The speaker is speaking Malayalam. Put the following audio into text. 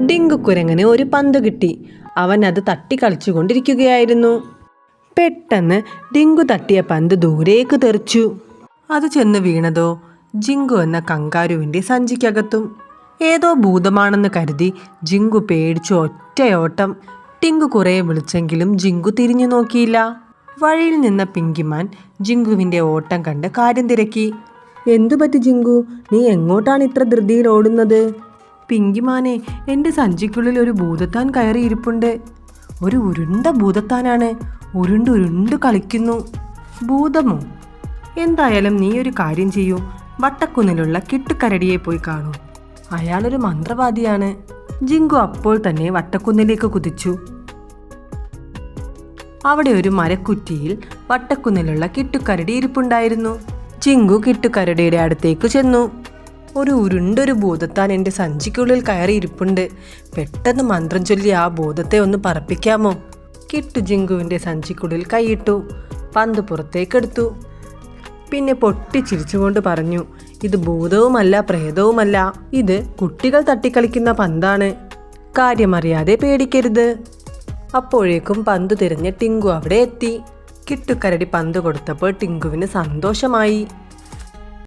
ഡിങ്കു കുരങ്ങനെ ഒരു പന്ത് കിട്ടി. അവൻ അത് തട്ടി കളിച്ചുകൊണ്ടിരിക്കുകയായിരുന്നു. പെട്ടെന്ന് ഡിങ്കു തട്ടിയ പന്ത് ദൂരേക്ക് തെറിച്ചു. അത് ചെന്ന് വീണതോ ജിങ്കു എന്ന കങ്കാരുവിൻ്റെ സഞ്ചിക്കകത്തും. ഏതോ ഭൂതമാണെന്ന് കരുതി ജിങ്കു പേടിച്ചു ഒറ്റയോട്ടം. ടിങ്കു കുറേ വിളിച്ചെങ്കിലും ജിങ്കു തിരിഞ്ഞു നോക്കിയില്ല. വഴിയിൽ നിന്ന പിങ്കിമാൻ ജിങ്കുവിൻ്റെ ഓട്ടം കണ്ട് കാര്യം തിരക്കി. എന്തു പറ്റി ജിങ്കു, നീ എങ്ങോട്ടാണ് ഇത്ര ധൃതിയിൽ ഓടുന്നത്? പിങ്കിമാനെ, എൻ്റെ സഞ്ചിക്കുള്ളിൽ ഒരു ഭൂതത്താൻ കയറിയിരിപ്പുണ്ട്. ഒരു ഉരുണ്ട ഭൂതത്താനാണ്, ഉരുണ്ടുരുണ്ടു കളിക്കുന്നു. ഭൂതമോ? എന്തായാലും നീ ഒരു കാര്യം ചെയ്യൂ, വട്ടക്കുന്നിലുള്ള കിട്ടുകരടിയെ പോയി കാണൂ. അയാളൊരു മന്ത്രവാദിയാണ്. ജിങ്കു അപ്പോൾ തന്നെ വട്ടക്കുന്നിലേക്ക് കുതിച്ചു. അവിടെ ഒരു മരക്കുറ്റിയിൽ വട്ടക്കുന്നിലുള്ള കിട്ടുകരടി ഇരിപ്പുണ്ടായിരുന്നു. ജിങ്കു കിട്ടുകരടിയുടെ അടുത്തേക്ക് ചെന്നു. ഒരു ഉരുണ്ടൊരു ഭൂതത്താൻ എൻ്റെ സഞ്ചിക്കുള്ളിൽ കയറിയിരിപ്പുണ്ട്. പെട്ടെന്ന് മന്ത്രം ചൊല്ലി ആ ഭൂതത്തെ ഒന്ന് പറപ്പിക്കാമോ? കിട്ടു ജിങ്കുവിൻ്റെ സഞ്ചിക്കുള്ളിൽ കൈയിട്ടു. പന്ത് പുറത്തേക്കെടുത്തു. പിന്നെ പൊട്ടിച്ചിരിച്ചുകൊണ്ട് പറഞ്ഞു, ഇത് ഭൂതവുമല്ല പ്രേതവുമല്ല, ഇത് കുട്ടികൾ തട്ടിക്കളിക്കുന്ന പന്താണ്. കാര്യമറിയാതെ പേടിക്കരുത്. അപ്പോഴേക്കും പന്ത് തിരഞ്ഞ് ടിങ്കു അവിടെ എത്തി. കിട്ടുകരടി പന്ത് കൊടുത്തപ്പോൾ ടിങ്കുവിന് സന്തോഷമായി.